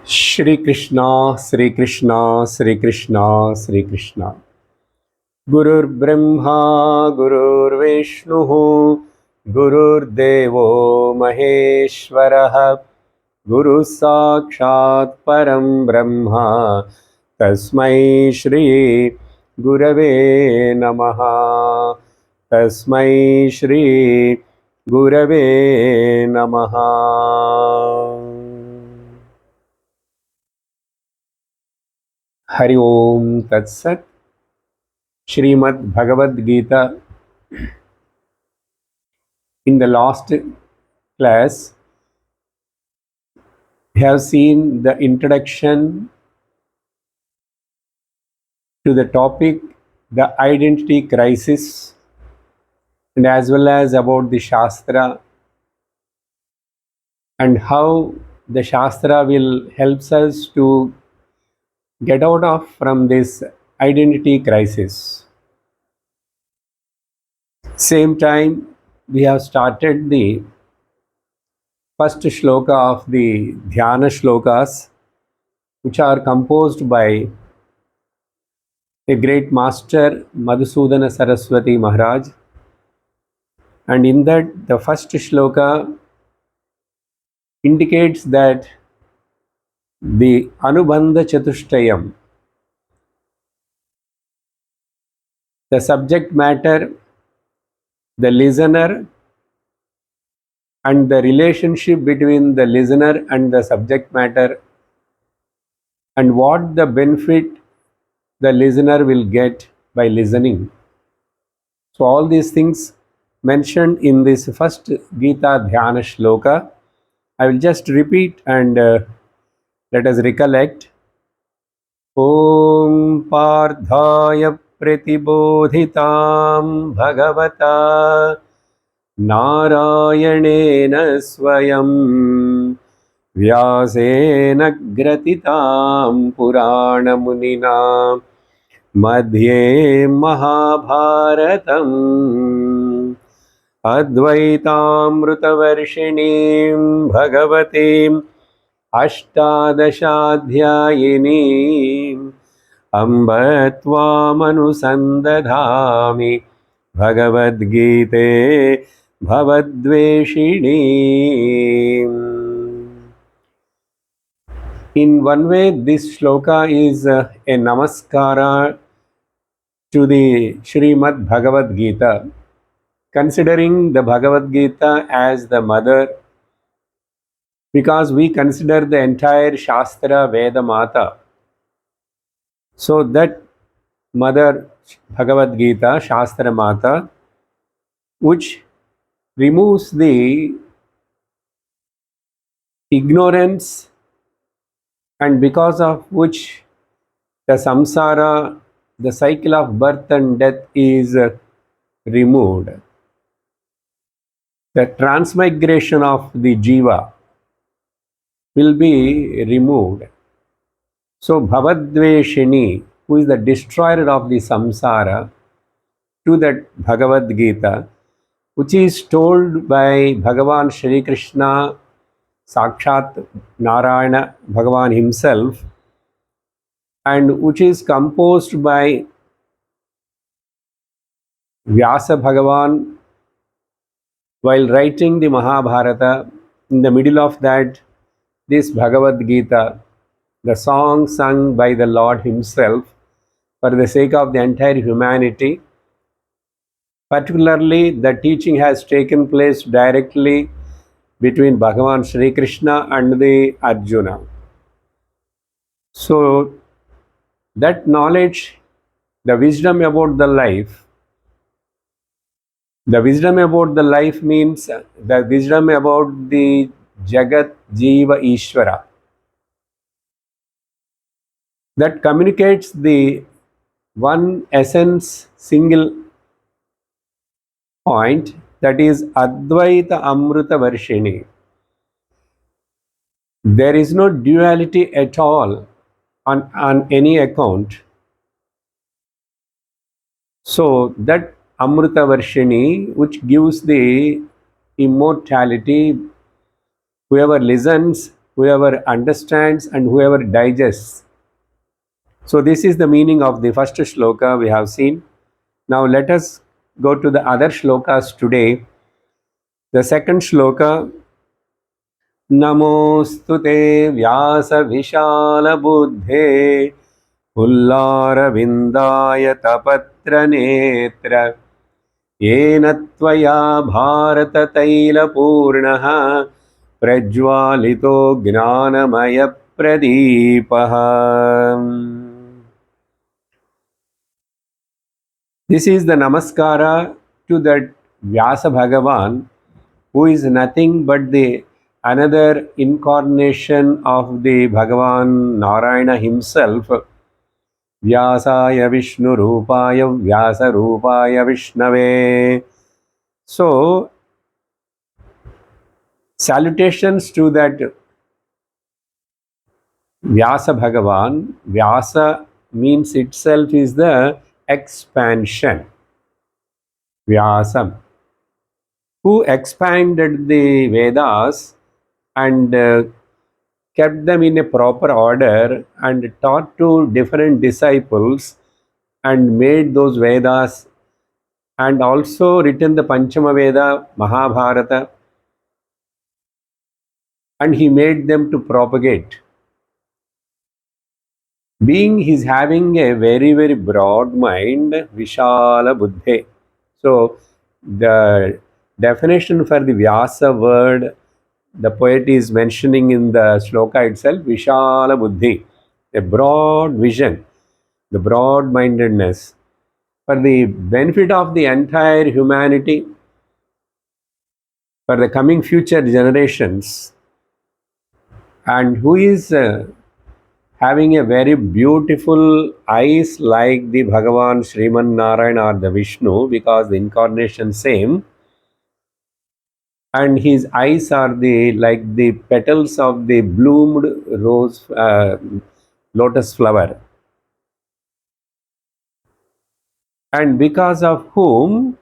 Shri Krishna, Shri Krishna, Shri Krishna, Shri Krishna. Gurur Brahma, Gurur Vishnu, Gurur Devo Maheshwaraha, Guru Sakshat Param Brahma, Tasmai Shri Gurave Namaha, Tasmai Shri Gurave Namaha. Hari Om Tat Sat. Srimad Bhagavad Gita. In the last class, we have seen the introduction to the topic, the identity crisis, and as well as about the Shastra and how the Shastra will helps us to get out of from this identity crisis. Same time, we have started the first shloka of the Dhyana shlokas, which are composed by a great master, Madhusudana Saraswati Maharaj. And in that, the first shloka indicates that the Anubandha Chatushtayam, the subject matter, the listener, and the relationship between the listener and the subject matter, and what the benefit the listener will get by listening. So, all these things mentioned in this first Gita Dhyana shloka, I will just repeat and let us recollect. Om Pardhaya Pratibodhitam Bhagavata Narayanena Swayam Vyasena Gratitam Purana Munina Madhye Mahabharatam Advaitamrutavarshiniim Bhagavatim Ashtadashaധ്യായിനീം Amb त्वामनुसन्दधामि भगवद्गीते भवद्वेषिणीम्. In one way, this shloka is a namaskara to the Srimad Bhagavad Gita, considering the Bhagavad Gita as the mother, because we consider the entire Shastra Veda Mata. So that mother Bhagavad Gita, Shastra Mata, which removes the ignorance and because of which the samsara, the cycle of birth and death is removed. The transmigration of the jiva will be removed. So Bhavadveshini, who is the destroyer of the samsara, to that Bhagavad Gita, which is told by Bhagavan Shri Krishna, Sakshat Narayana Bhagavan himself, and which is composed by Vyasa Bhagavan while writing the Mahabharata. In the middle of that, this Bhagavad Gita, the song sung by the Lord himself for the sake of the entire humanity. Particularly, the teaching has taken place directly between Bhagavan Shri Krishna and the Arjuna. So, that knowledge, the wisdom about the life means the wisdom about the Jagat Jiva Ishvara, that communicates the one essence, single point, that is Advaita Amruta Varshini. There is no duality at all on any account. So that Amruta Varshini, which gives the immortality, whoever listens whoever understands and whoever digests. So this is the meaning of the first shloka we have seen. Now let us go to the other shlokas today. The second shloka, Namostu te vyasa vishala buddhe Ullara tapatra netra येन त्वया भारततैलपूर्णः प्रज्वालितो ज्ञानमयप्रदीपः. This is the namaskara to that Vyasa Bhagavan, who is nothing but the another incarnation of the Bhagavan Narayana himself. Vyasaya Vishnu Rupaya Vyasa Rupaya Vishnave. So, salutations to that Vyasa Bhagavan. Vyasa means itself is the expansion. Vyasa, who expanded the Vedas and kept them in a proper order and taught to different disciples and made those Vedas and also written the Panchama Veda, Mahabharata, and he made them to propagate. Being he's having a very, very broad mind, Vishala Buddhe. So the definition for the Vyasa word, the poet is mentioning in the shloka itself, Vishala Buddhi, a broad vision, the broad mindedness for the benefit of the entire humanity, for the coming future generations, and who is having a very beautiful eyes like the Bhagavan Sriman Narayan or the Vishnu, because the incarnation same, and his eyes are the like the petals of the bloomed rose lotus flower, and because of whom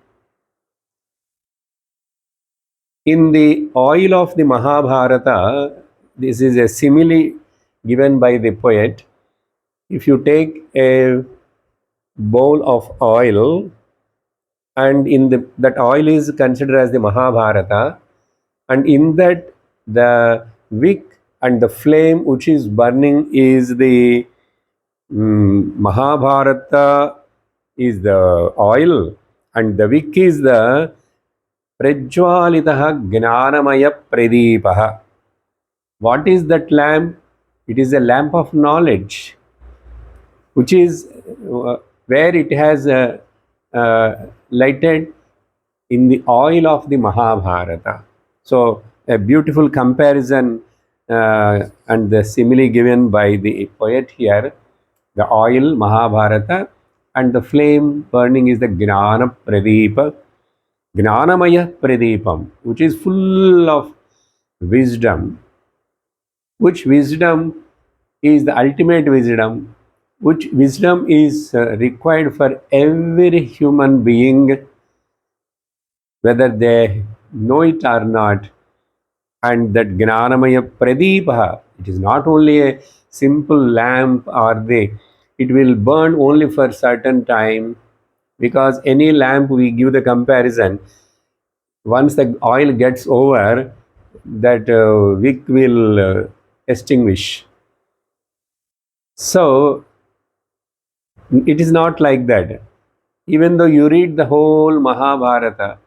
in the oil of the Mahabharata, this is a simile given by the poet. If you take a bowl of oil, and in that oil is considered as the Mahabharata, and in that the wick and the flame which is burning is the Mahabharata is the oil, and the wick is the Prajwalitaha Gnanamaya Pradipaha. What is that lamp? It is a lamp of knowledge, which is where it has lighted in the oil of the Mahabharata. So, a beautiful comparison and the simile given by the poet here, the oil Mahabharata and the flame burning is the Gnana Pradipa, Gnanamaya Pradipam, which is full of wisdom, which wisdom is the ultimate wisdom, which wisdom is required for every human being, whether they know it or not. And that Gnanamaya Pradipa, it is not only a simple lamp or it will burn only for certain time, because any lamp we give the comparison, once the oil gets over, that wick will extinguish. So it is not like that. Even though you read the whole Mahabharata,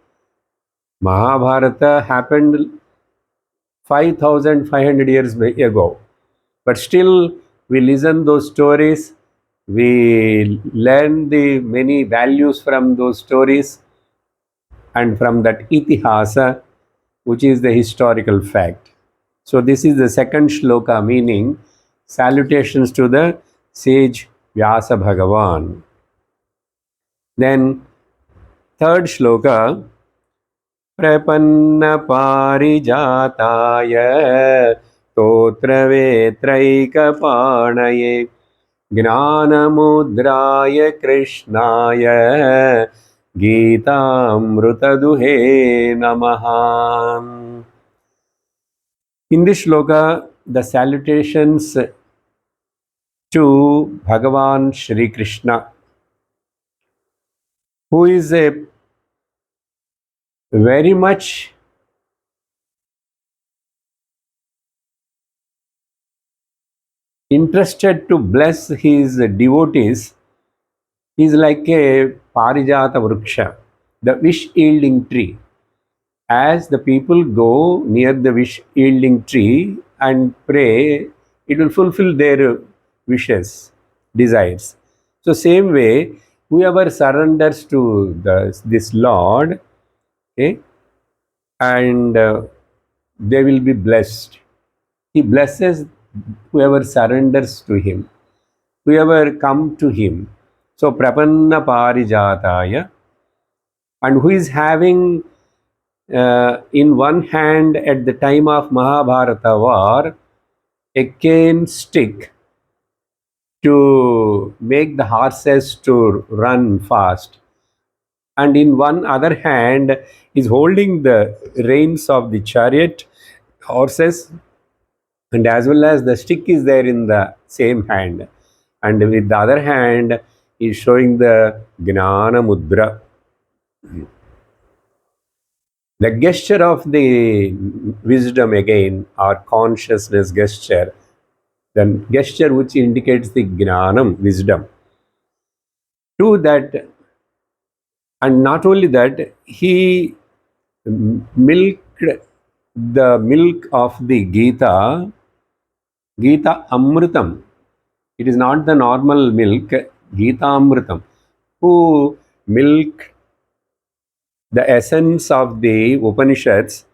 Mahabharata happened 5,500 years ago, but still we listen those stories, we learn the many values from those stories and from that itihasa, which is the historical fact. So this is the second shloka, meaning salutations to the sage Vyasa Bhagavan. Then third shloka, Prapanna Parijataya Totravetraikapanaye Gnanamudraya Krishnaya Gita Amrutaduhe Namaha. In this shloka, the salutations to Bhagavan Shri Krishna, who is a very much interested to bless his devotees. He is like a Parijata Vruksha, the wish yielding tree. As the people go near the wish yielding tree and pray, it will fulfill their wishes, desires. So, same way, whoever surrenders to this Lord, okay, and they will be blessed. He blesses whoever surrenders to him, whoever come to him. So, Prapanna Parijataya, and who is having in one hand at the time of Mahabharata war a cane stick to make the horses to run fast, and in one other hand is holding the reins of the chariot horses, and as well as the stick is there in the same hand, and with the other hand is showing the Gnana Mudra. The gesture of the wisdom again, or consciousness gesture, the gesture which indicates the Gnanam, wisdom. To that, and not only that, he milked the milk of the Gita, Gita Amritam. It is not the normal milk, Gita Amritam, who milk the essence of the Upanishads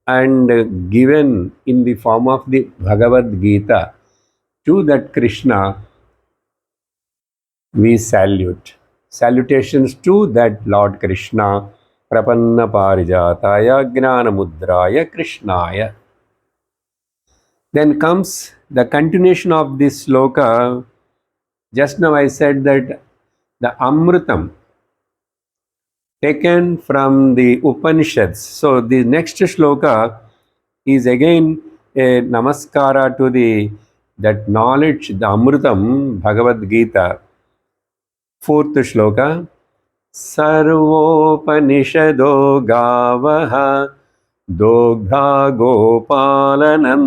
and given in the form of the Bhagavad Gita to that Krishna, we salute. Salutations to that Lord Krishna, Prapanna Parijataya, Gnana Mudraya, Krishnaya. Then comes the continuation of this sloka. Just now I said that the Amritam taken from the Upanishads. So the next shloka is again a namaskara to the that knowledge, the Amritam, Bhagavad Gita. Fourth shloka. सर्वोपनिषदो गावः दोग्धा गोपालनन्दनः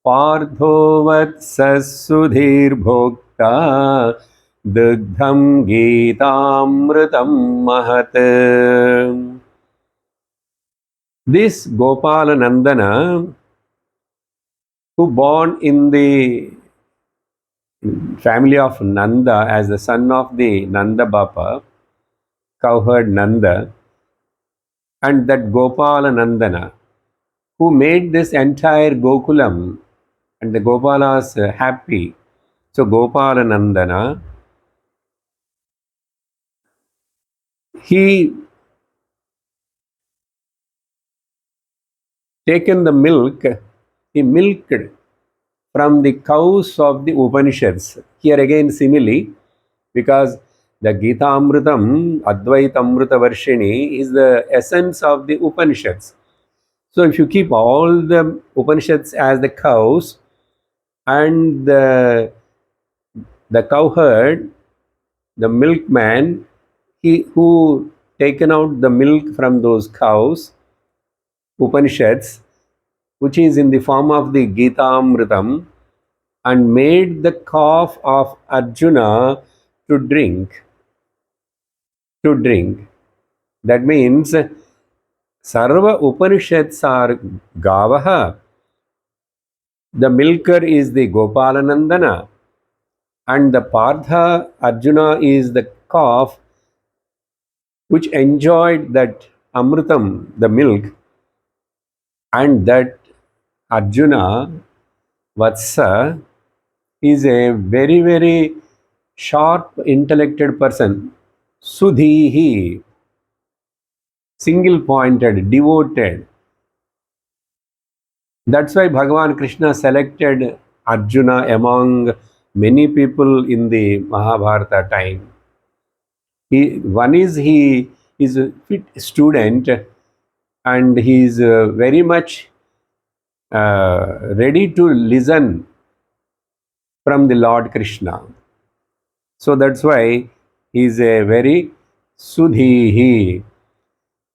पार्थो वत्सः सुधीर्भोक्ता दुग्धं गीतामृतं महत्. This Gopalanandana, who born in the family of Nanda as the son of the Nanda Bapa, cowherd Nanda, and that Gopala Nandana, who made this entire Gokulam and the Gopalas happy. So Gopala Nandana, he taken the milk, he milked from the cows of the Upanishads. Here again simile, because the Gita Amritam, Advaita Amrita Varshini is the essence of the Upanishads. So if you keep all the Upanishads as the cows and the cowherd, the milkman, he who taken out the milk from those cows, Upanishads, which is in the form of the Gita Amritam, and made the calf of Arjuna to drink. That means Sarva Upanishads are Gavaha. The milker is the Gopalanandana, and the Partha Arjuna is the calf which enjoyed that Amritam, the milk, and that Arjuna, Vatsa, is a very, very sharp, intellected person. Sudhihi, single pointed, devoted. That's why Bhagavan Krishna selected Arjuna among many people in the Mahabharata time. He is a fit student, and he is very much ready to listen from the Lord Krishna. So that's why he is a very Sudhihi.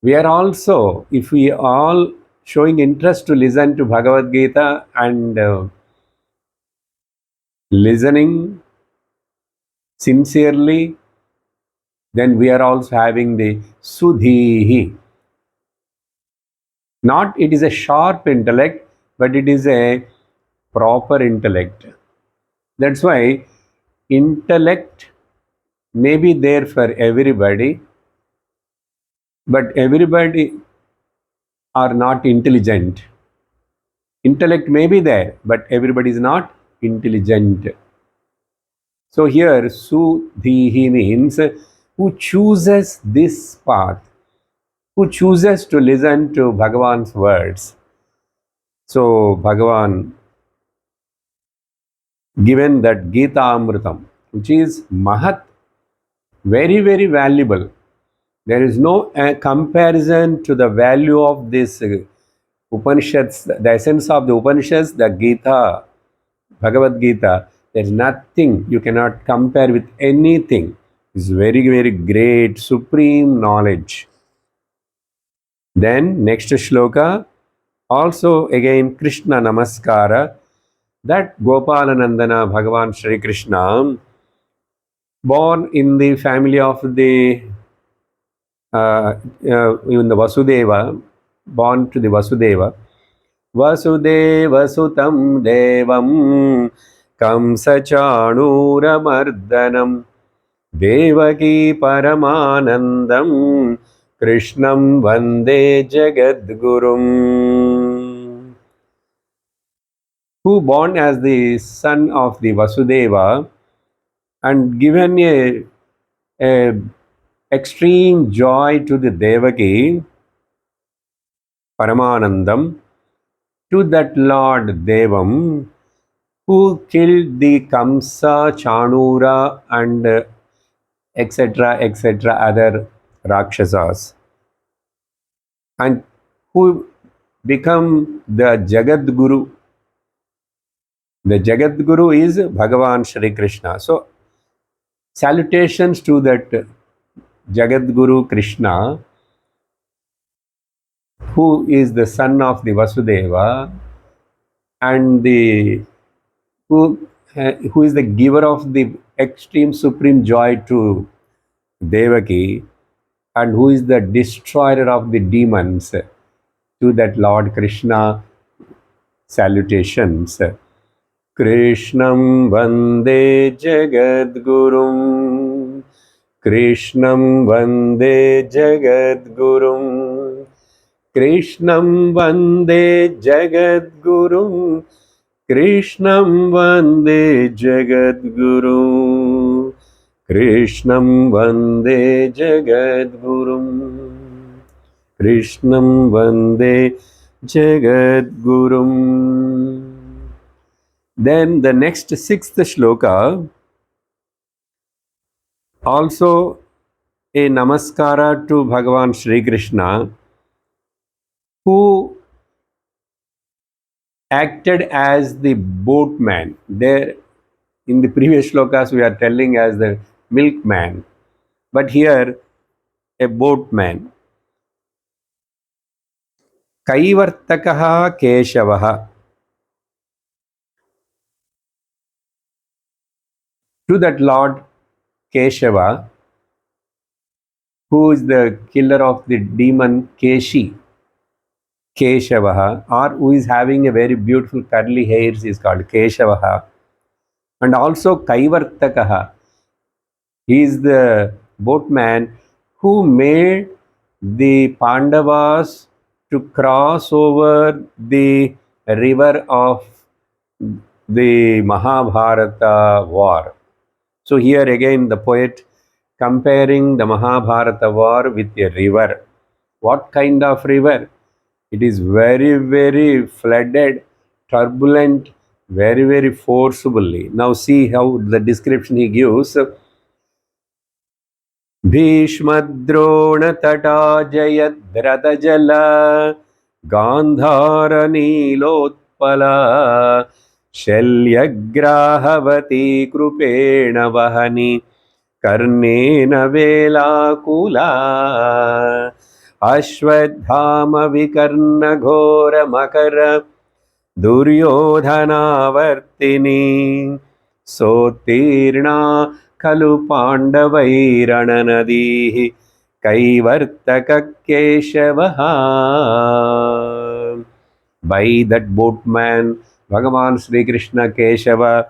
We are also, if we all showing interest to listen to Bhagavad Gita and listening sincerely, then we are also having the Sudhihi. Not it is a sharp intellect, but it is a proper intellect. That's why intellect may be there for everybody, but everybody are not intelligent. Intellect may be there, but everybody is not intelligent. So here Sudhihi means who chooses this path, who chooses to listen to Bhagavan's words. So Bhagavan given that Gita Amritam, which is Mahat, very, very valuable. There is no comparison to the value of this Upanishads, the essence of the Upanishads, the Gita, Bhagavad Gita. There is nothing you cannot compare with anything. It's very, very great, supreme knowledge. Then next shloka, also again Krishna Namaskara, that Gopalanandana Bhagavan Shri Krishna, born in the family of the in the Vasudeva, born to the Vasudeva. Vasudeva Sutam Devam Kamsachanuramardanam Devaki Paramanandam Krishnam Vande Jagadgurum. Who born as the son of the Vasudeva and given a extreme joy to the Devaki, Paramanandam, to that Lord Devam, who killed the Kamsa, Chanura, and etc. other Rakshasas, and who become the Jagat Guru. The Jagat Guru is Bhagavan Shri Krishna. So, salutations to that Jagat Guru Krishna, who is the son of the Vasudeva and the who is the giver of the extreme supreme joy to Devaki, and who is the destroyer of the demons, to that Lord Krishna salutations. Krishnam Vande Jagadgurum, Krishnam Vande Jagadgurum, Krishnam Vande Jagadgurum, Krishnam Vande Jagadgurum, Krishnam Vande Jagadgurum, Krishnam Vande Jagadgurum. Then the next sixth shloka, also a namaskara to Bhagavan Shri Krishna, who acted as the boatman. There, in the previous shlokas, we are telling as the milkman, but here a boatman. Kaivartakaha Keshavaha. To that Lord Keshava, who is the killer of the demon Keshi, Keshavaha, or who is having a very beautiful curly hairs, is called Keshavaha. And also Kaivartakaha, he is the boatman who made the Pandavas to cross over the river of the Mahabharata war. So here again the poet comparing the Mahabharata war with a river. What kind of river? It is very, very flooded, turbulent, very, very forcibly. Now see how the description he gives. भीष्मद्रोणतटा जयद्रथजला गान्धारनीलोत्पलशोभितम् Nilotpala शल्यग्राहवती कृपेण वहनि कर्णेन वेलाकुला Ashwatthama विकर्णघोरमकर दुर्योधनावर्तिनी सोत्तीर्णा खलु पाण्डवैरणनदीः कैवर्तककेशवः. By that boatman Bhagavan Sri Krishna Keshava,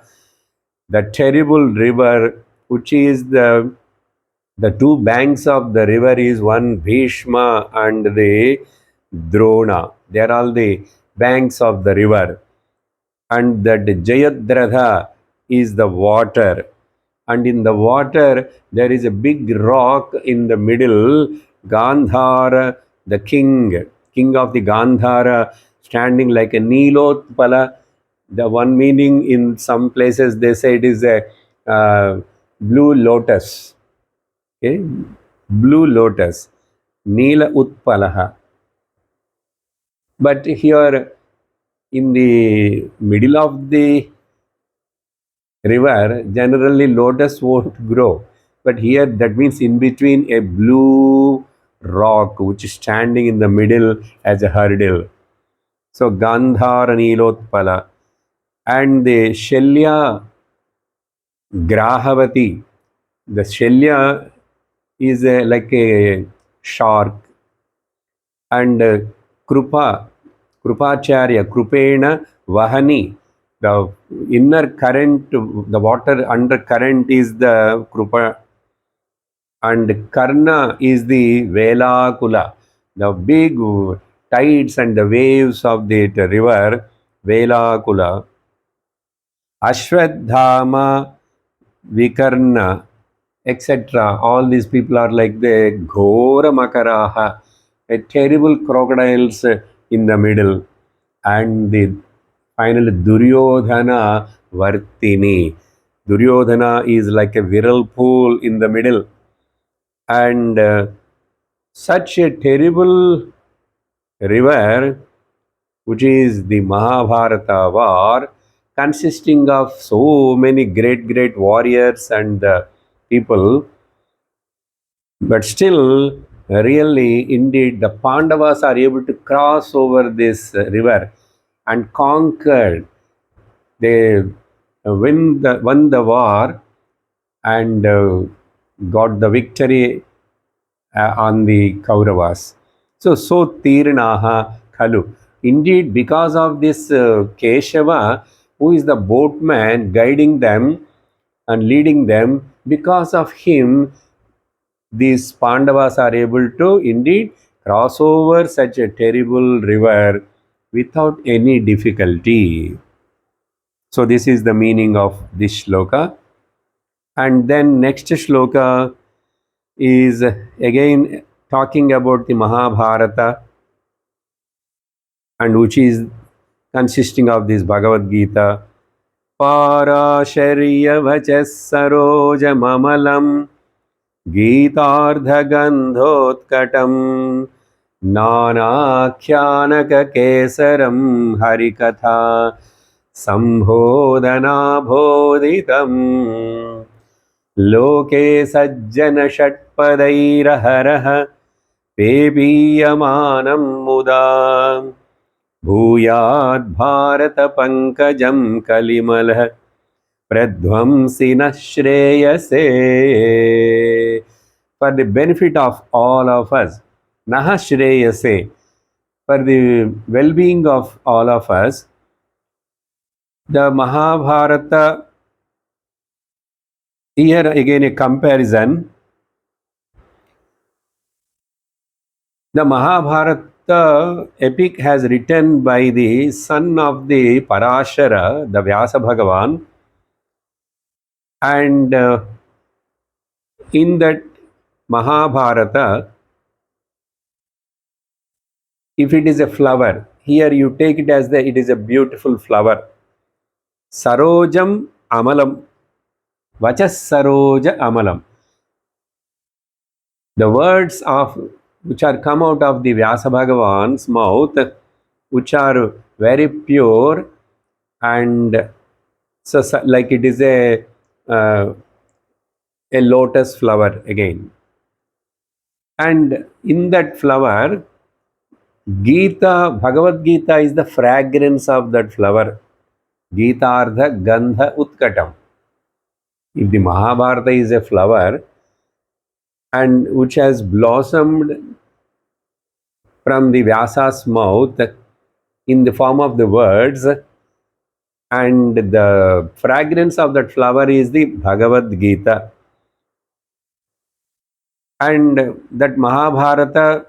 the terrible river, which is the two banks of the river is one Bhishma and the Drona. They are all the banks of the river. And that Jayadratha is the water. And in the water, there is a big rock in the middle. Gandhara, the king of the Gandhara, standing like a Nilotpala. The one meaning in some places they say it is a blue lotus. Okay? Blue lotus, Nila Utpalaha. But here in the middle of the river, generally lotus won't grow. But here that means in between a blue rock which is standing in the middle as a hurdle. So Gandhara Nilotpala. And the Shalya Grahavati. The Shalya is like a shark, and Krupacharya, Krupena Vahani, the inner current, the water under current is the Krupa, and Karna is the Velakula, the big tides and the waves of the river, Velakula, Ashwadhama, Vikarna, etc. All these people are like the Ghora Makaraha, a terrible crocodiles in the middle, and the final Duryodhana Vartini. Duryodhana is like a viral pool in the middle, and such a terrible river, which is the Mahabharata war, consisting of so many great warriors and people. But still, really, indeed, the Pandavas are able to cross over this river and conquer. They won the war and got the victory on the Kauravas. So Tirnaha Khalu. Indeed, because of this Keshava, who is the boatman guiding them and leading them, because of him, these Pandavas are able to indeed cross over such a terrible river without any difficulty. So this is the meaning of this shloka. And then next shloka is again talking about the Mahabharata, and which is consisting of this Bhagavad Gita. Parasharya vachas saroja mamalam गीतार्धगन्धोत्कटं नानाख्यानककेसरं हरिकथा सम्बोधनाबोधितं लोके सज्जनषट्पदैरहरः पेपीयमानं मुदा भूयाद्भारतपङ्कजं कलिमलः Pradvamsina Shreyase, for the benefit of all of us. Naha Shreyase, for the well-being of all of us. The Mahabharata, here again a comparison. The Mahabharata epic has written by the son of the Parashara, the Vyasa Bhagavan, and in that Mahabharata, if it is a flower, here you take it as it is a beautiful flower. Sarojam Amalam, Vachas Saroja Amalam. The words of which are come out of the Vyasa Bhagavan's mouth which are very pure, and so like it is uh, a lotus flower again. And in that flower, Gita, Bhagavad Gita is the fragrance of that flower. Gita Ardha Gandha Utkatam. If the Mahabharata is a flower and which has blossomed from the Vyasa's mouth in the form of the words, and the fragrance of that flower is the Bhagavad Gita. And that Mahabharata,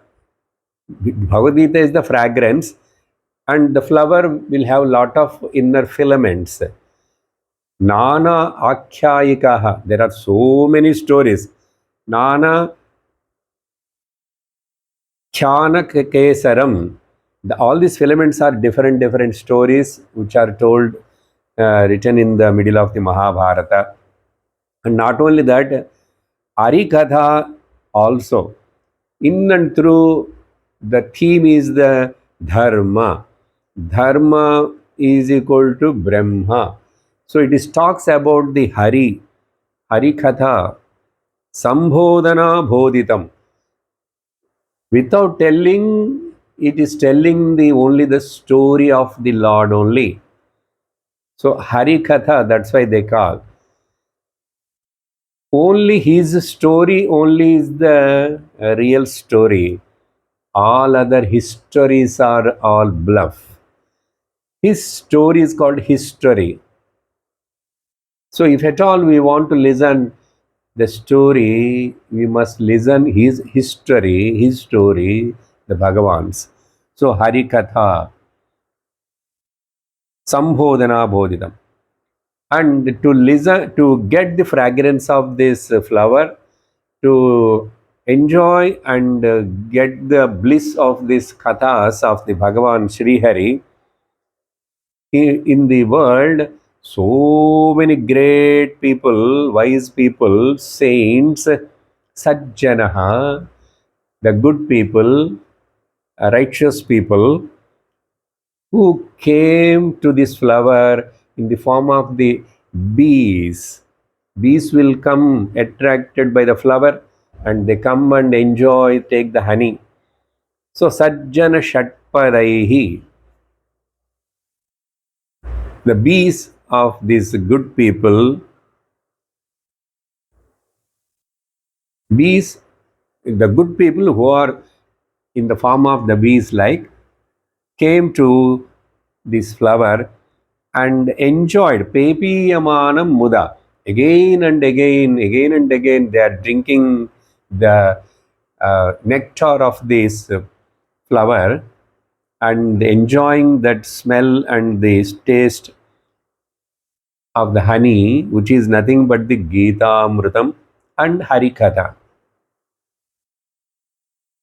Bhagavad Gita is the fragrance, and the flower will have lot of inner filaments. Nana Akhyayikaha. There are so many stories. Nana Khyana Kesaram. All these filaments are different stories which are told, written in the middle of the Mahabharata. And not only that, Arikatha also. In and through, the theme is the Dharma. Dharma is equal to Brahma. So it is talks about the Harikatha, Sambhodhana Bodhitam. Without telling, it is telling the only the story of the Lord only. So Harikatha, that's why they call. Only his story only is the real story. All other histories are all bluff. His story is called history. So if at all we want to listen the story, we must listen his history, his story, the Bhagavan's. So Harikatha, Sambhodhana Bodhidam. And to listen, to get the fragrance of this flower, to enjoy and get the bliss of these kathas of the Bhagavan Sri Hari, in the world, so many great people, wise people, saints, Sajjanaha, the good people, righteous people, who came to this flower in the form of the bees. Bees will come attracted by the flower and they come and enjoy, take the honey. So, Sajjana Shatpadaihi, the bees of these good people, bees, the good people who are in the form of the bees, like, came to this flower and enjoyed Pepiyamanam Muda. Again and again, they are drinking the nectar of this flower and enjoying that smell and the taste of the honey, which is nothing but the Gita Amrutam and Harikatha.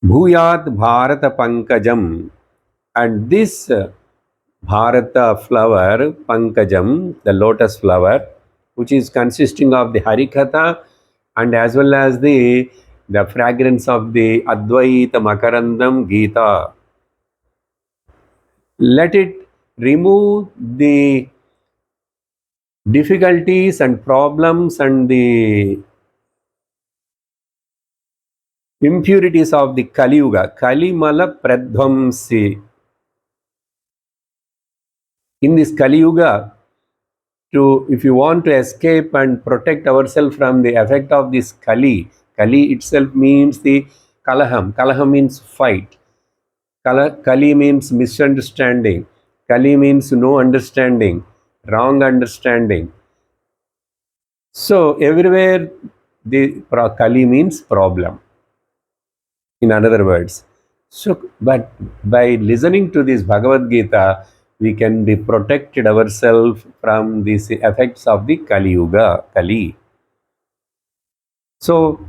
Bhuyat Bharata Pankajam. And this Bharata flower, Pankajam, the lotus flower, which is consisting of the Harikatha and as well as the fragrance of the Advaita Makarandam Gita. Let it remove the difficulties and problems and the impurities of the Kali Yuga. Kali Mala Pradvamsi. In this Kali Yuga, if you want to escape and protect ourselves from the effect of this Kali itself means the Kalaham. Kalaham means fight. Kali means misunderstanding. Kali means no understanding, wrong understanding. So everywhere the Kali means problem, in other words. So, but by listening to this Bhagavad Gita, we can be protected ourselves from these effects of the Kali Yuga, Kali. So,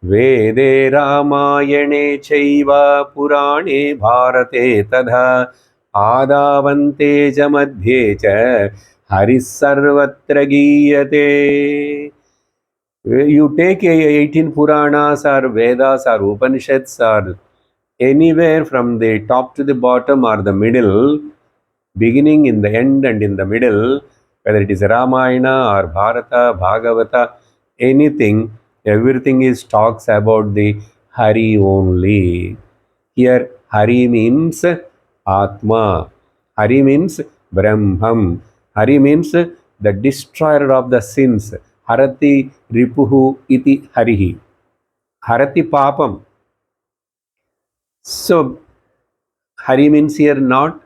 Vede Ramayane Chaiva Purane Bharate Tadha Adavante Jamadhye Cha Haris Sarvatra Giyate. You take 18 Puranas or Vedas or Upanishads or anywhere from the top to the bottom or the middle, beginning, in the end, and in the middle, whether it is Ramayana or Bharata, Bhagavata, anything, everything is talks about the Hari only. Here, Hari means Atma. Hari means Brahman. Hari means the destroyer of the sins. Harati Ripuhu iti Harihi. Harati Papam. So, Hari means here not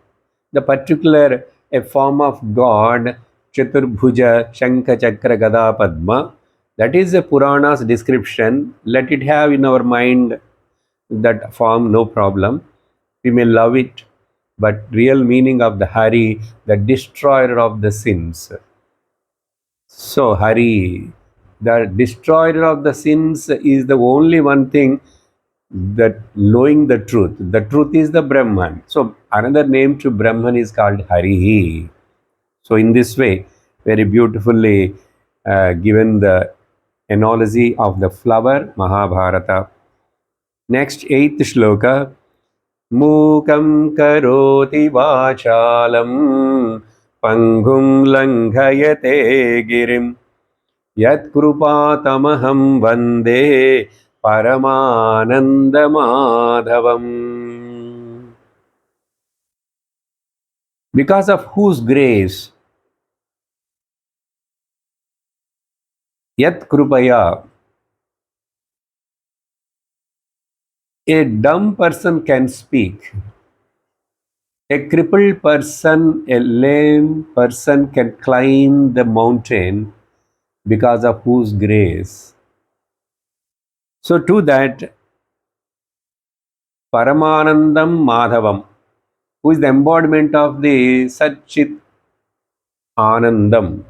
the particular a form of God, Chaturbhuja, Shankha, Chakra, Gada, Padma. That is a Purana's description. Let it have in our mind that form, no problem. We may love it, but real meaning of the Hari, the destroyer of the sins. So Hari, the destroyer of the sins, is the only one thing that knowing the truth. The truth is the Brahman. So another name to Brahman is called Hari. So in this way, very beautifully given the analogy of the flower Mahabharata. Next, eighth shloka. Mukam karoti vachalam pangum langhayate girim yat krupatamaham vande paramanandamadhavam. Because of whose grace, yat krupaya, a dumb person can speak. A crippled person, a lame person can climb the mountain because of whose grace. So, to that, Paramanandam Madhavam, who is the embodiment of the Satchit Anandam,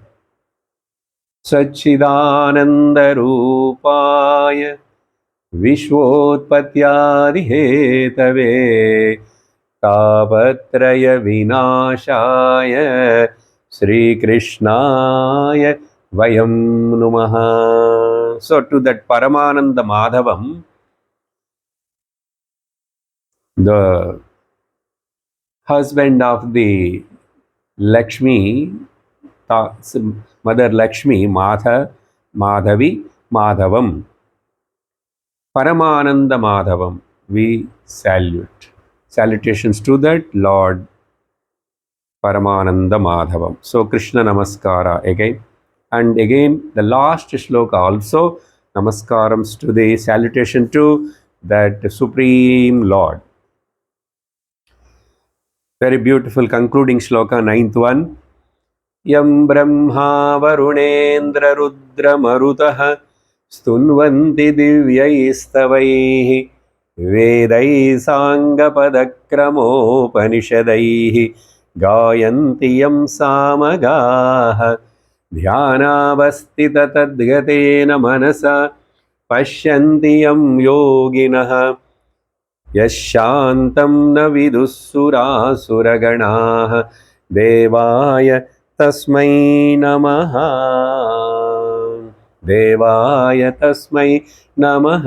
Satchidananda Rupaya Vishwotpatyadi Hetave Tapatraya Vinashaya Sri Krishnaya Vayam Numaha. So, to that Paramananda Madhavam, the husband of the Lakshmi, Mother Lakshmi, Madhavi, Madhavam, Paramananda Madhavam, we salute. Salutations to that Lord Paramananda Madhavam. So Krishna Namaskara again. And again, the last shloka also, Namaskarams to the salutation to that Supreme Lord. Very beautiful concluding shloka, ninth one. Yam Brahma Varunendra Rudra Marutah Stunvanti Divyaistavaihi Vedai Sangapadakramopanisadaihi Gayanti Yam Samagaha Dhyanavastita Tadgatena Manasa Pashyanti Yam Yoginaha यशान्तं न विदुःसुरासुरगणाः देवाय तस्मै नमः देवाय तस्मै नमः.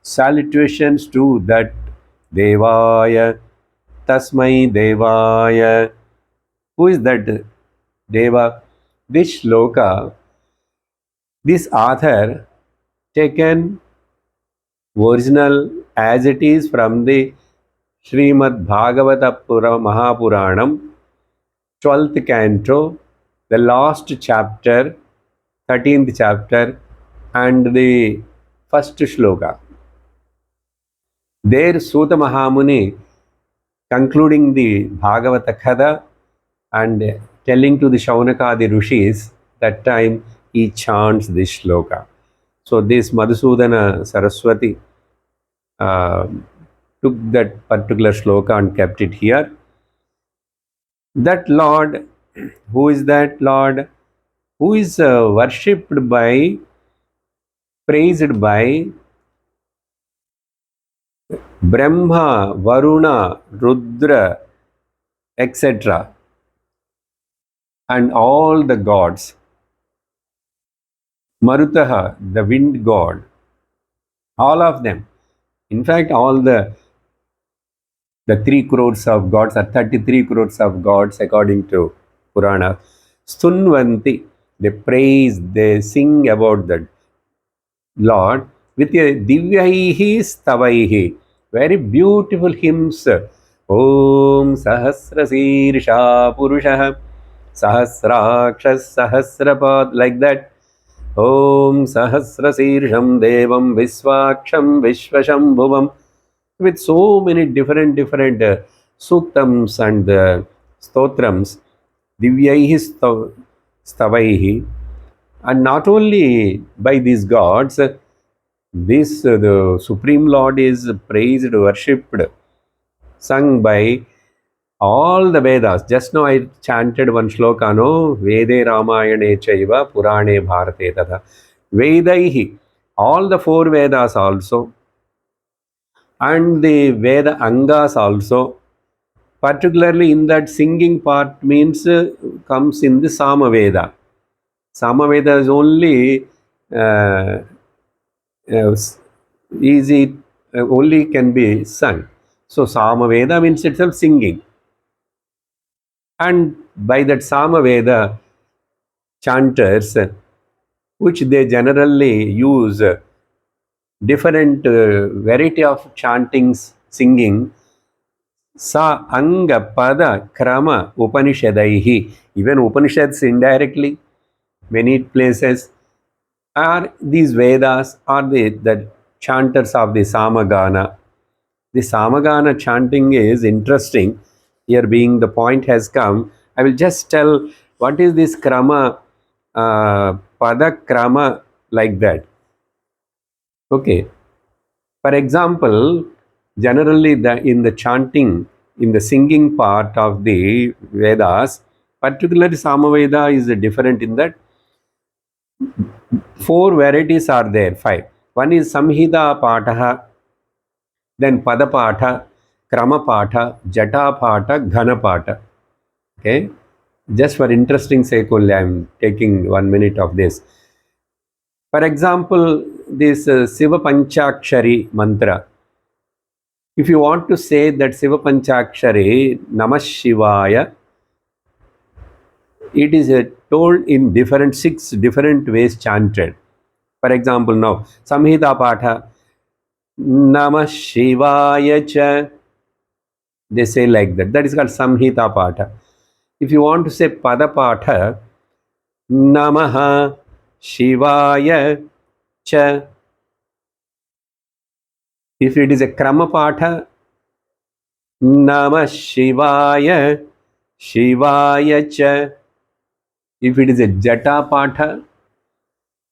Salutations to that Devaya, Tasmai Devaya. Who is that Deva? This shloka, this author taken original as it is from the Srimad Bhagavata Mahapuranam, 12th canto, the last chapter, 13th chapter, and the first shloka. There, Suta Mahamuni, concluding the Bhagavata Katha and telling to the Shaunakadi Rishis, that time he chants this shloka. So, this Madhusudana Saraswati took that particular shloka and kept it here. That Lord, who is that Lord? Who is worshipped by, praised by Brahma, Varuna, Rudra, etc. and all the gods. Marutaha, the wind god, all of them. In fact, all the 3 crores of gods or 33 crores of gods according to Purana, Stunvanti, they praise, they sing about the Lord with a divyaihi stavaihi, very beautiful hymns. Om Sahasrasirsha Purushah Sahasrakshas Sahasrapad, like that. Om Sahasrasirsham Devam Viswaksham Vishwashambhuvam, with so many different suktams and stotrams, divyaihi stavaihi. And not only by these gods, this the Supreme Lord is praised, worshipped, sung by all the Vedas. Just now I chanted one shloka, no? Vede Ramayane Chaiva Purane Bharate Tata. Vedaihi, all the 4 Vedas also, and the Veda Angas also, particularly in that singing part means comes in the Samaveda. Samaveda is only uh, uh, easy, only can be sung. So Samaveda means itself singing. And by that Samaveda chanters, which they generally use different variety of chantings, singing, Sa Anga Pada Krama Upanishadaihi, even Upanishads indirectly, many places, are these Vedas, are the chanters of the Samagana. The Samagana chanting is interesting. Here, being the point has come, I will just tell what is this Krama, Pada Krama, like that. Okay. For example, generally in the chanting, in the singing part of the Vedas, particularly Samaveda is different in that 4 varieties are there, 5. One is Samhita Pataha, then Padapatha, Kramapatha, Jatapatha, Ghanapatha. Okay, just for interesting sake only, I am taking 1 minute of this. For example, this Siva Panchakshari mantra. If you want to say that Siva Panchakshari Namah Shivaya, it is told in 6 different ways chanted. For example, now Samhita Patha Namah Shivaya Cha, they say like that. That is called Samhita Patha. If you want to say Pada Patha Namaha Shivaya Cha, if it is a Krama Patha Namah Shivaya Shivaya Cha, if it is a Jata Patha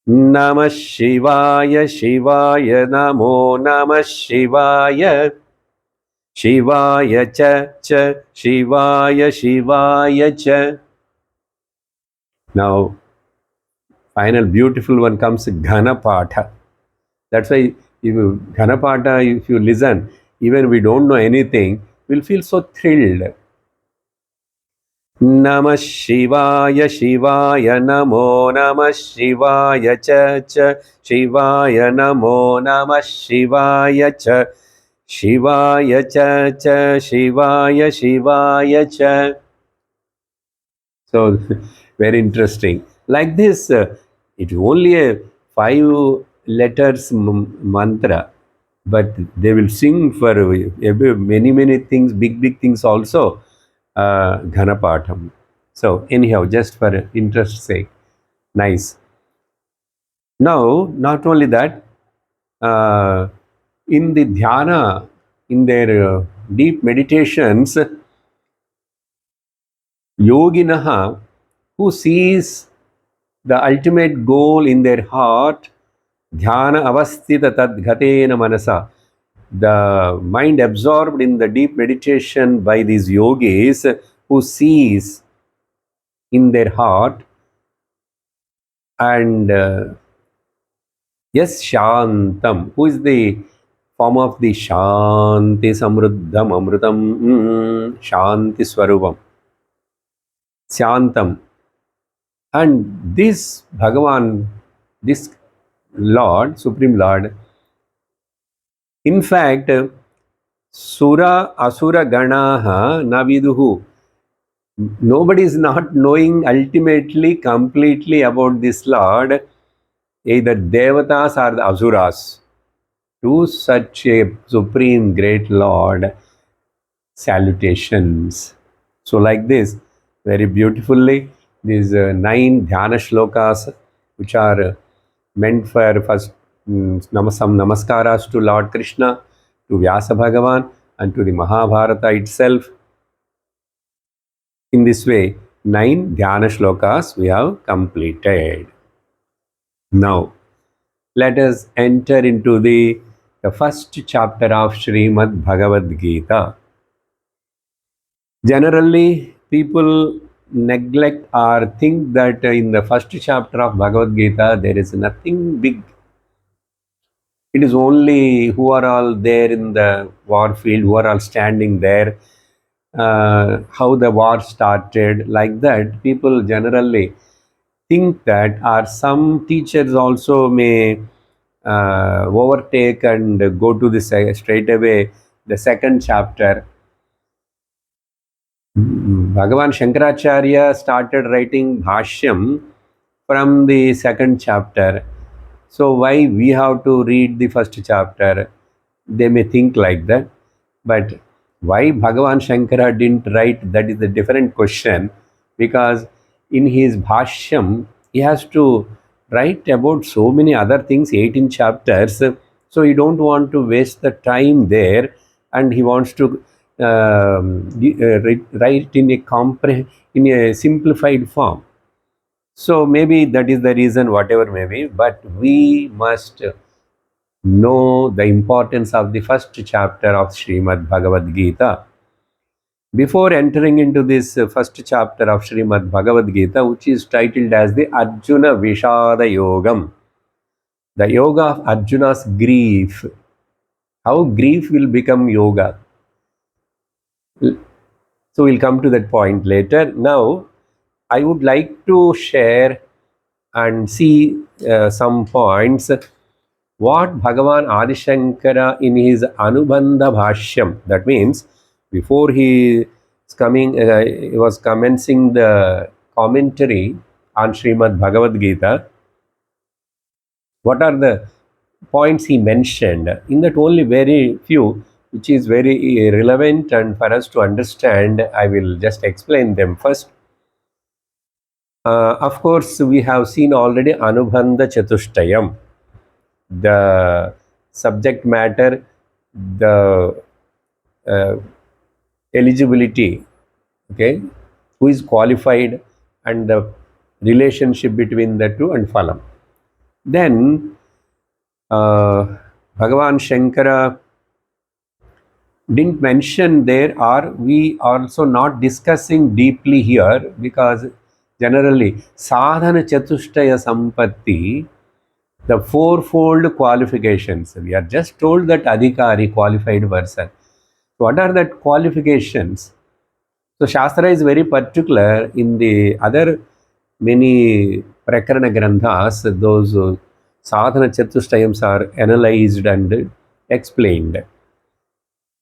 Namah Shivaya Shivaya Namo Namah Shivaya Shivaya Cha Shivaya Shivaya Cha. Now, final beautiful one comes Ghanapatha. That's why Ghanapatha, if you listen, even we don't know anything, we'll feel so thrilled. Namah Shivaya Shivaya Namo Namah Shivaya Cha Shivaya Namo Namah Shivaya Cha Shivaya Cha Shivaya Shivaya Cha. So very interesting. Like this, it's only a 5 letters mantra, but they will sing for many things, big things also, Ghanapatham. So anyhow, just for interest sake, nice. Now, not only that, uh, in the dhyana, in their deep meditations, yoginaha who sees the ultimate goal in their heart, dhyana avasthita tad ghatena manasa, the mind absorbed in the deep meditation by these yogis who sees in their heart, and yes, shantam, who is the form of the shanti samruddham amrutam, shanti swarupam, shantam. And this Bhagavan, this Lord, Supreme Lord, In fact, Sura Asura Ganaha Naviduhu. Nobody is not knowing ultimately, completely about this Lord, either Devatas or the Asuras. To such a supreme great Lord, salutations. So, like this, very beautifully, these 9 dhyana shlokas, which are meant for first some namaskaras to Lord Krishna, to Vyasa Bhagavan, and to the Mahabharata itself. In this way, 9 dhyana shlokas we have completed. Now, let us enter into the first chapter of Srimad Bhagavad Gita. Generally, people neglect or think that in the first chapter of Bhagavad Gita there is nothing big. It is only who are all there in the war field, who are all standing there, how the war started, like that. People generally think that, or some teachers also may overtake and go to the straight away the second chapter. Bhagavan Shankaracharya started writing Bhashyam from the second chapter. So why we have to read the first chapter? They may think like that. But why Bhagavan Shankara didn't write, that is a different question. Because in his Bhashyam, he has to write about so many other things, 18 chapters. So he don't want to waste the time there, and he wants to write in in a simplified form. So maybe that is the reason, whatever may be, but we must know the importance of the first chapter of Srimad Bhagavad Gita. Before entering into this first chapter of Srimad Bhagavad Gita, which is titled as the Arjuna Vishada Yogam, the yoga of Arjuna's grief, how grief will become yoga. So we'll come to that point later. Now, I would like to share and see some points what Bhagavan Adishankara in his Anubandha Bhashyam, that means before he was commencing the commentary on Srimad Bhagavad Gita, what are the points he mentioned? In that, only very few, which is very relevant and for us to understand, I will just explain them first. Of course, we have seen already Anubandha Chatushtayam, the subject matter, the eligibility, okay, who is qualified, and the relationship between the two, and phalam. Then Bhagavan Shankara didn't mention there, or we also not discussing deeply here, because generally sadhana chatushtaya sampatti, the fourfold qualifications, we are just told that adhikari, qualified person. What are that qualifications? So Shastra is very particular in the other many prakarana granthas, those sadhana chatushtayams are analyzed and explained.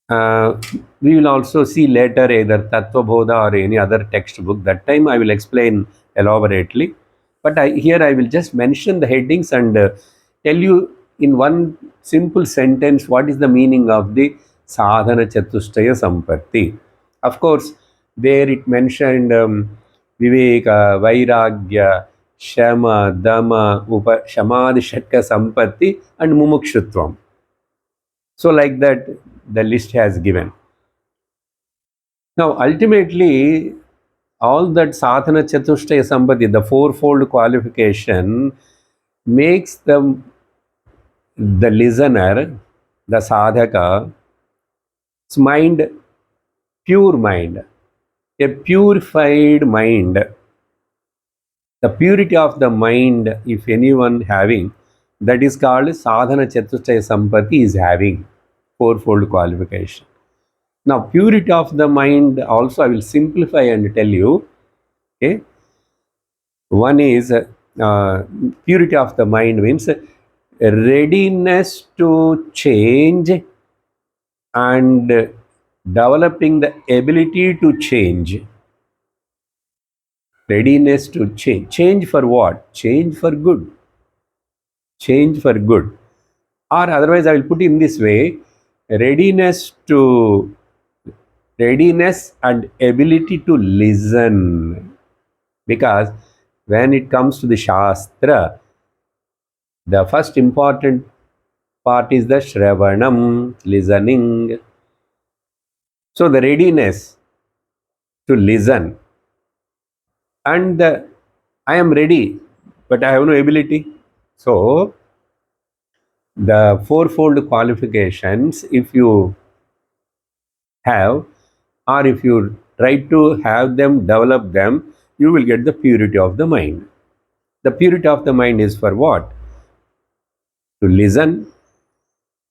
We will also see later either Tattva Bodha or any other textbook. That time I will explain elaborately. But here I will just mention the headings and tell you in one simple sentence what is the meaning of the Sadhana Chatushtaya Sampatti. Of course, there it mentioned Viveka, Vairagya, Shama, Dama, Shamadhi, Shatka Sampatti, and Mumukshutvam. So like that, the list has given. Now, ultimately, all that sadhana chatushtaya sampatti, the fourfold qualification, makes the listener, the sadhaka, mind, pure mind, a purified mind. The purity of the mind, if anyone having, that is called sadhana chatushtaya sampatti is having fourfold qualification. Now, purity of the mind also I will simplify and tell you. Okay, one is purity of the mind means readiness to change and developing the ability to change. Readiness to change. Change for what? Change for good. Change for good. Or otherwise, I will put it in this way: readiness and ability to listen. Because when it comes to the Shastra, the first important part is the Shravanam, listening. So the readiness to listen, and I am ready, but I have no ability. So the fourfold qualifications, if you have, or if you try to have them, develop them, you will get the purity of the mind. The purity of the mind is for what? To listen,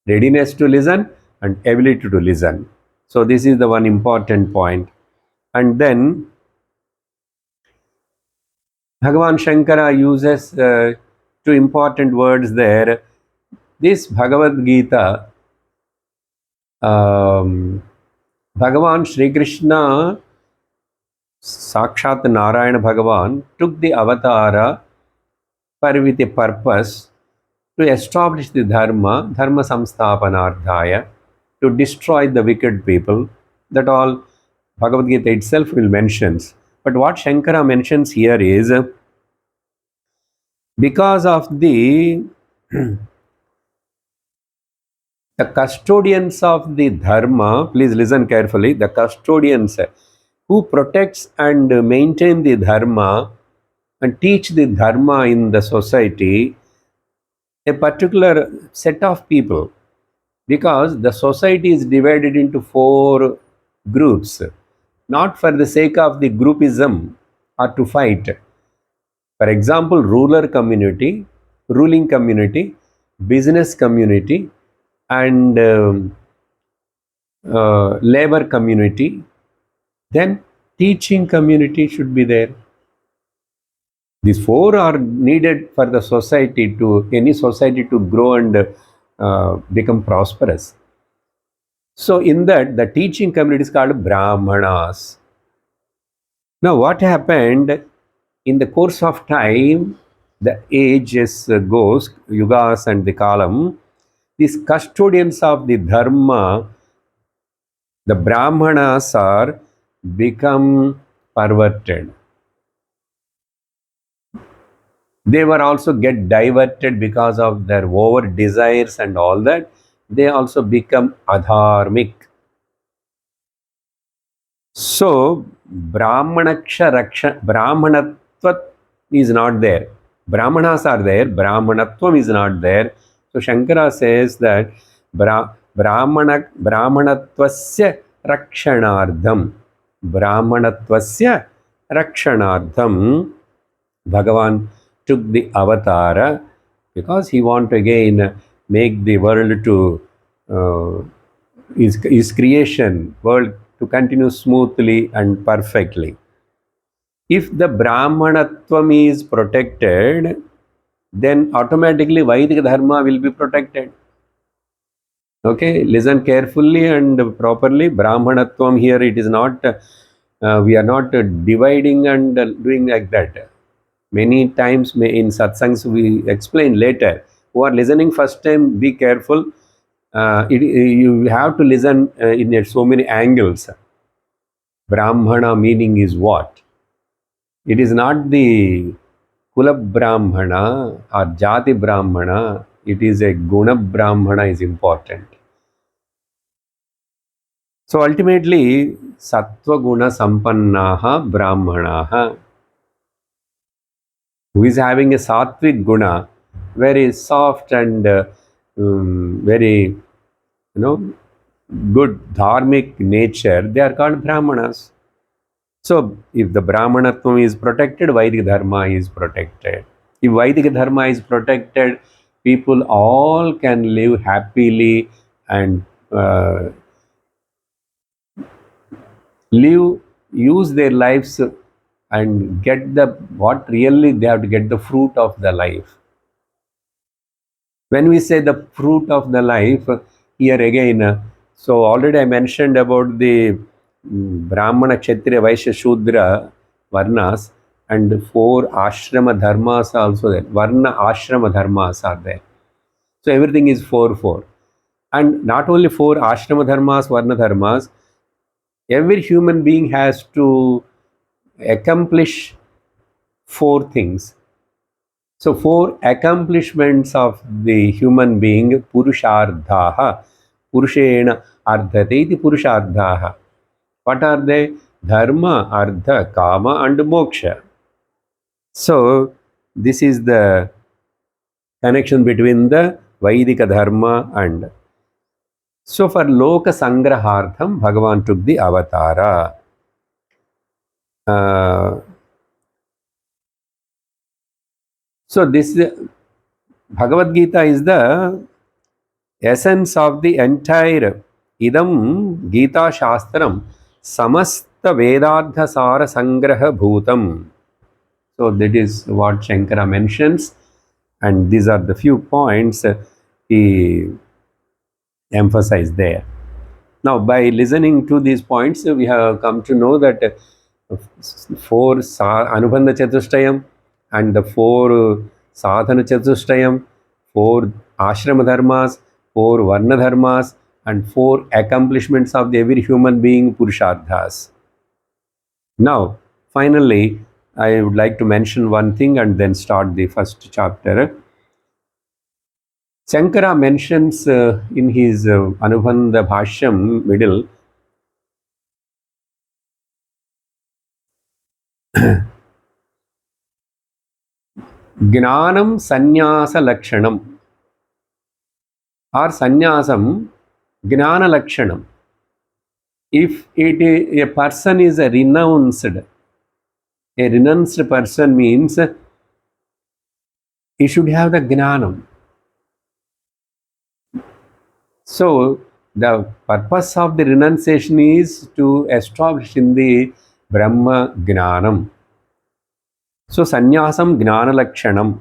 readiness to listen, and ability to listen. So this is the one important point. And then Bhagavan Shankara uses two important words there. This Bhagavad Gita, Bhagavan Sri Krishna, Sakshat Narayana Bhagavan, took the avatara for with a purpose to establish the Dharma Samsthapanardhaya, to destroy the wicked people. That all Bhagavad Gita itself will mentions. But what Shankara mentions here is, because of the custodians of the Dharma, please listen carefully, the custodians who protects and maintain the Dharma and teach the Dharma in the society, a particular set of people, because the society is divided into four groups, not for the sake of the groupism or to fight. For example, ruling community, business community, and labor community. Then teaching community should be there. These four are needed for the society, to any society to grow and become prosperous. So in that, the teaching community is called Brahmanas. Now what happened in the course of time, the ages goes, yugas and the kalam, these custodians of the dharma, the Brahmanas, are become perverted. They were also get diverted because of their over desires and all that. They also become adharmic. So Brahmanatva is not there. Brahmanas are there, Brahmanatvam is not there. So Shankara says that Brahmanatvasya rakshanardham. Brahmanatvasya rakshanardham. Bhagavan took the avatara because he want to again make the world to his creation world to continue smoothly and perfectly. If the Brahmanatvam is protected, then automatically Vedic Dharma will be protected. Okay, listen carefully and properly. Brahmanatvam here, it is not, we are not dividing and doing like that. Many times in satsangs we explain later. Who are listening first time, be careful. You have to listen in so many angles. Brahmana meaning is what? It is not the Kula Brahmana or Jati Brahmana. It is a Guna Brahmana is important. So ultimately, Sattva Guna Sampannaha Brahmanaha, who is having a Sattvic Guna, very soft and very, good dharmic nature, they are called Brahmanas. So if the Brahmanatvam is protected, Vedic Dharma is protected. If Vedic Dharma is protected, people all can live happily and use their lives and get the what really they have to get the fruit of the life. When we say the fruit of the life, here again, So already I mentioned about the Brahmana, Kshatriya, Vaishya, Shudra Varnas, and 4 ashrama dharmas are also there. Varna ashrama dharmas are there. So everything is 4. And not only 4 ashrama dharmas, Varna dharmas, every human being has to accomplish 4 things. So 4 accomplishments of the human being, Purusharthaha, Purushena Ardhate iti Purusharthaha. What are they? Dharma, Artha, Kama and Moksha. So this is the connection between the Vaidika Dharma and. So for Loka Sangrahartham, Bhagavan took the avatara. Uh, so this Bhagavad Gita is the essence of the entire idam Gita Shastram samasta Vedadha Sara Sangraha Bhutam. So that is what Shankara mentions, and these are the few points he emphasized there. Now, by listening to these points, we have come to know that 4 Anubandha Chatushtayam and the 4 Sadhana Chatushtayam, 4 ashrama dharmas, 4 varna dharmas, and 4 accomplishments of every human being, Purusharthas. Now, finally, I would like to mention one thing and then start the first chapter. Shankara mentions in his Anubandha Bhashyam middle, Gnanam Sannyasa Lakshanam, or Sannyasam Gnana Lakshanam. If a person is a renounced person means he should have the Gnanam. So the purpose of the renunciation is to establish in the Brahma Gnanam. So Sannyasam Gnana Lakshanam.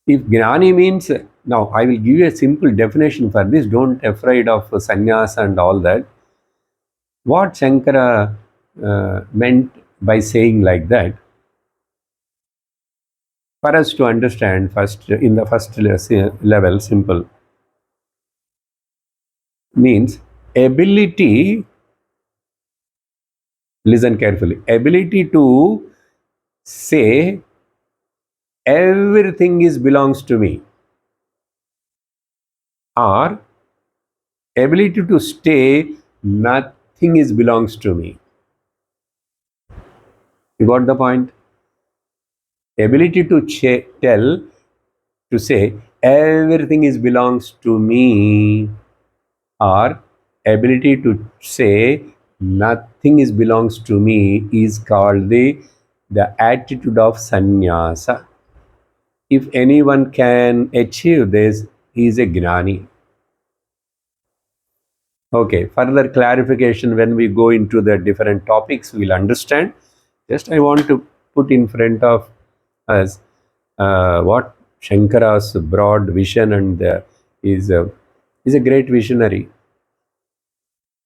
If Gnani means, now I will give you a simple definition for this, don't afraid of sannyasa and all that. What Shankara meant by saying like that, for us to understand first, in the first level, simple, means ability, listen carefully, ability to say everything is belongs to me, or ability to stay nothing is belongs to me. You got the point? Ability to tell, to say everything is belongs to me, or ability to say nothing is belongs to me, is called the attitude of sannyasa. If anyone can achieve this, he is a gnani. Okay, further clarification when we go into the different topics, we'll understand. Just I want to put in front of us what Shankara's broad vision, and is a great visionary,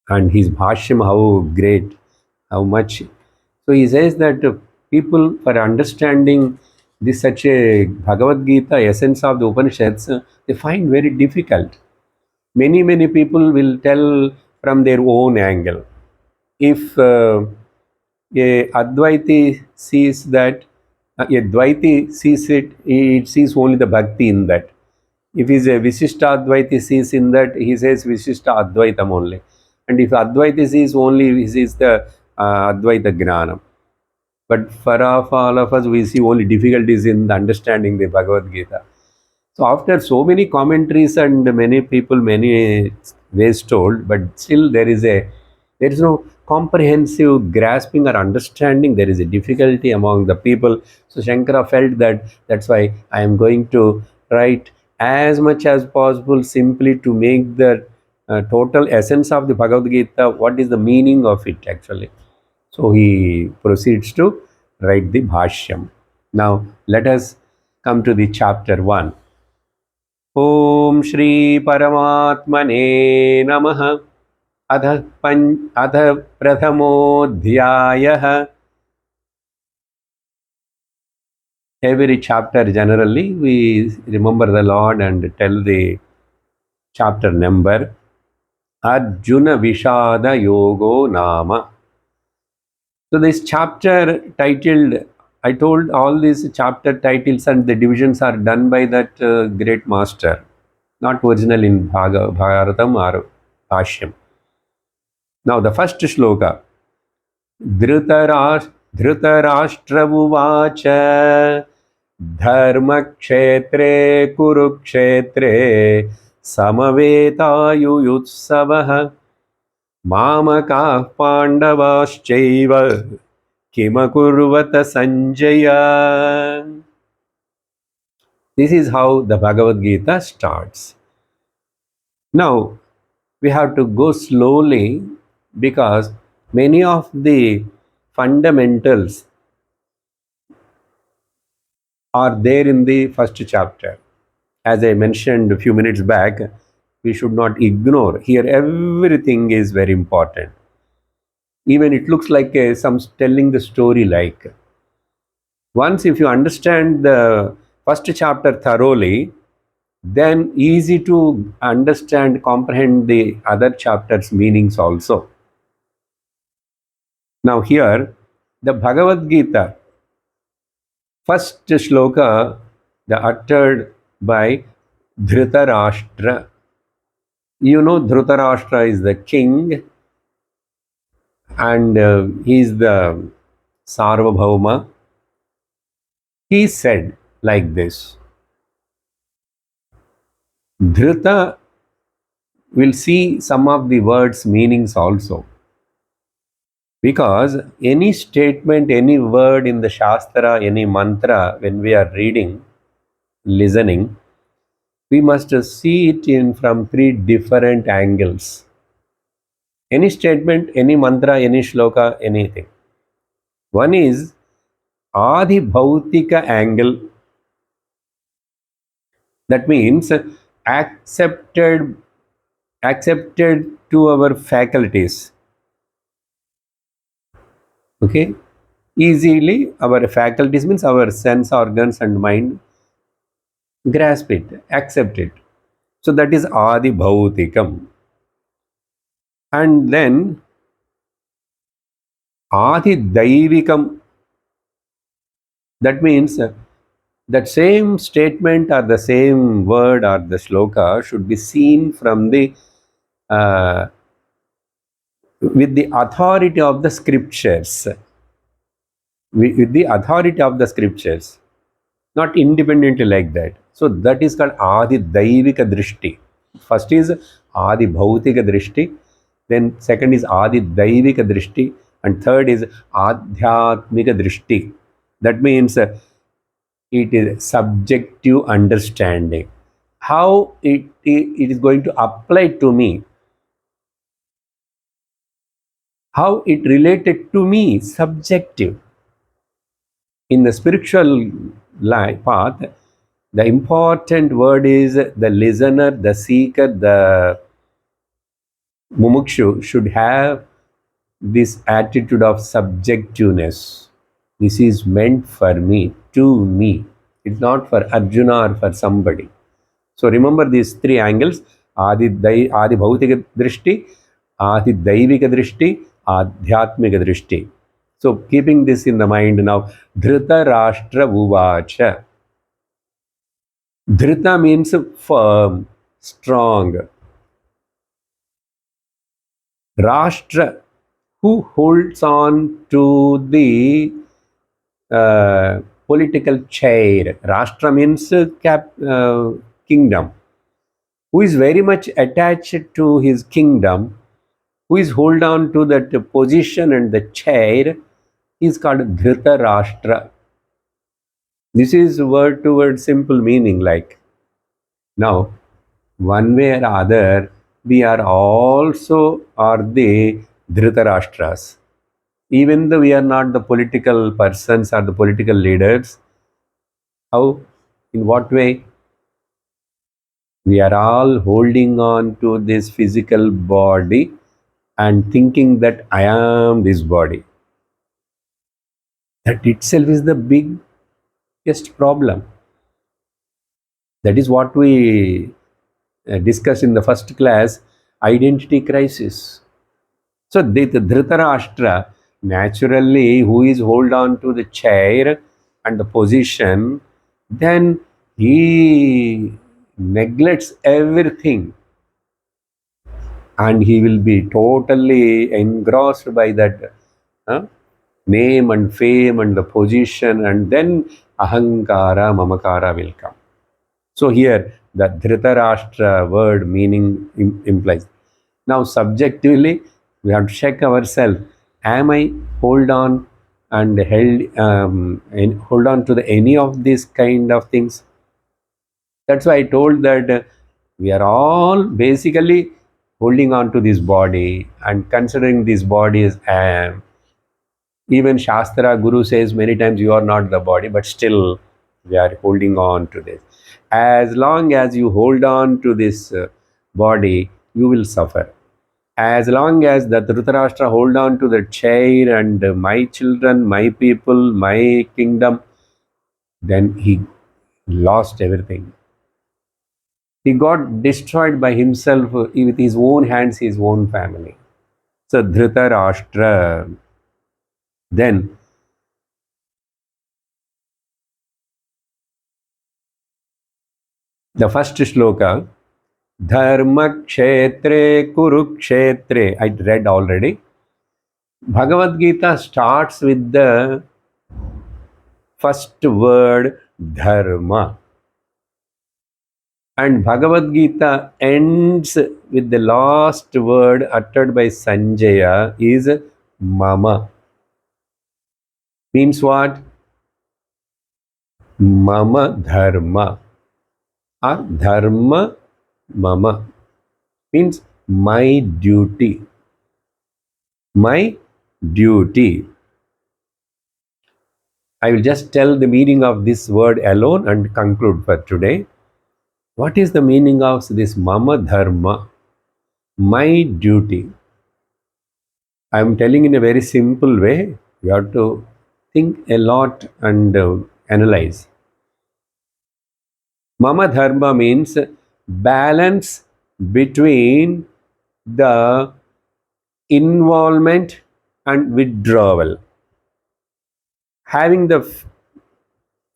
and his bhashyam, how great, how much. So he says that people, for understanding this such a Bhagavad Gita, essence of the Upanishads, they find very difficult. Many people will tell from their own angle. If a Advaiti sees that, a Dvaiti sees it, he sees only the bhakti in that. If he's a Visishta Advaiti sees in that, he says Visishta Advaitam only. And if Advaiti sees only, he sees the Advaita Gnanam. But for all of us, we see only difficulties in understanding the Bhagavad Gita. So after so many commentaries and many people, many ways told, but still there is no comprehensive grasping or understanding. There is a difficulty among the people. So Shankara felt that that's why I am going to write as much as possible simply to make the total essence of the Bhagavad Gita, what is the meaning of it actually. So he proceeds to write the Bhashyam. Now let us come to the chapter 1. ॐ श्री परमात्मने नमः। अथ प्रथमोऽध्यायः. Every chapter generally we remember the Lord and tell the chapter number. Arjuna Vishada Yogo Nama. So this chapter titled, I told all these chapter titles and the divisions are done by that great master, not original in Bhagavatam or Bhashyam. Now the first shloka. धृतराष्ट्रमुवाच धर्मक्षेत्रे कुरुक्षेत्रे समवेतायुयुत्सवः मामकाः पाण्डवाश्चैव किमकुर्वत Sanjay. This is how the Bhagavad Gita starts. Now we have to go slowly because many of the fundamentals are there in the first chapter. As I mentioned a few minutes back, we should not ignore. Here everything is very important. Even it looks like some telling the story like. Once if you understand the first chapter thoroughly, then easy to understand, comprehend the other chapters' meanings also. Now here, the Bhagavad Gita, first shloka, the uttered by Dhritarashtra. You know Dhritarashtra is the king and he is the Sarvabhauma. He said like this. Dhrita will see some of the words meanings also. Because any statement, any word in the Shastra, any mantra, when we are reading, listening, we must see it in from three different angles. Any statement, any mantra, any shloka, anything. One is Adi Bhautika angle. That means accepted to our faculties. Okay, easily our faculties means our sense organs and mind grasp it, accept it. So that is Adi Bhautikam. And then Adi Daivikam. That means that same statement or the same word or the shloka should be seen from the with the authority of the scriptures. With the authority of the scriptures, not independently like that. So that is called Adi Daivika Drishti. First is Adi Bhautika Drishti, then second is Adi Daivika Drishti, and third is Adhyatmika Drishti. That means it is subjective understanding. How it is going to apply to me, how it related to me, subjective. In the spiritual path, the important word is the listener, the seeker, the mumukshu should have this attitude of subjectiveness. This is meant for me, to me. It's not for Arjuna or for somebody. So remember these three angles: Adi Bhautika Drishti, Adi Daivika Drishti, Adhyatmika Drishti. So keeping this in the mind now, Dhrita Rashtra Uvacha. Dhrita means firm, strong. Rashtra, who holds on to the political chair. Rashtra means kingdom. Who is very much attached to his kingdom, who is hold on to that position and the chair, is called Dhrita Rashtra. This is word to word simple meaning like. Now, one way or other, we are also are the Dhritarashtras. Even though we are not the political persons or the political leaders, how, in what way? We are all holding on to this physical body and thinking that I am this body. That itself is the biggest problem. That is what we discussed in the first class, identity crisis. So the Dhritarashtra, naturally, who is hold on to the chair and the position, then he neglects everything and he will be totally engrossed by that uh, name and fame and the position, and then ahankara, mamakara will come. So here the Dhritarashtra word meaning implies. Now subjectively we have to check ourselves. Am I hold on and hold on to any of these kind of things? That's why I told that we are all basically holding on to this body and considering this body as even Shastra Guru says many times you are not the body, but still we are holding on to this. As long as you hold on to this body, you will suffer. As long as the Dhritarashtra hold on to the chair and my children, my people, my kingdom, then he lost everything. He got destroyed by himself with his own hands, his own family. So Dhritarashtra, then the first shloka, Dharma Kshetre Kurukshetre, I read already. Bhagavad Gita starts with the first word Dharma. And Bhagavad Gita ends with the last word uttered by Sanjaya is Mama. Means what? Mama Dharma. Or Dharma Mama. Means my duty. My duty. I will just tell the meaning of this word alone and conclude for today. What is the meaning of this Mama Dharma? My duty. I am telling in a very simple way. You have to think a lot and analyze. Mama Dharma means balance between the involvement and withdrawal. Having the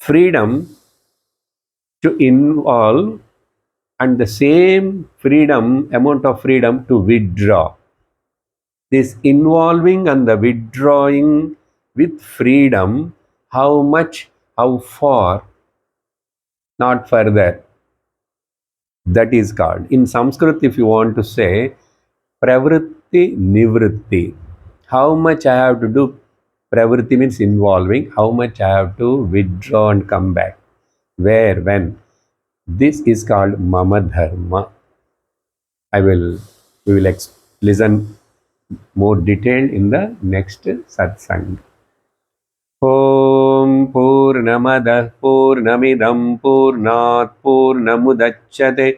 freedom to involve and the same freedom, amount of freedom to withdraw. This involving and the withdrawing with freedom, how much, how far, not further. That is called. In Sanskrit, if you want to say, pravritti, nivritti. How much I have to do, pravritti means involving, how much I have to withdraw and come back. Where, when. This is called Mama Dharma. We will listen more detailed in the next satsang. ॐ पूर्णमदः पूर्णमिदं पूर्णात् पूर्णमुदच्यते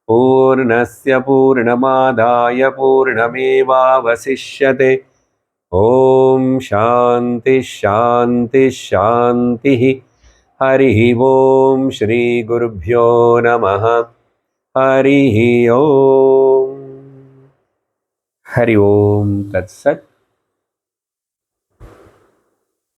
पूर्णस्य पूर्णमादाय पूर्णमेवावशिष्यते ॐ शान्ति शान्ति शान्तिः हरिः ॐ श्रीगुरुभ्यो नमः हरिः ॐ हरि ओम तत्सत्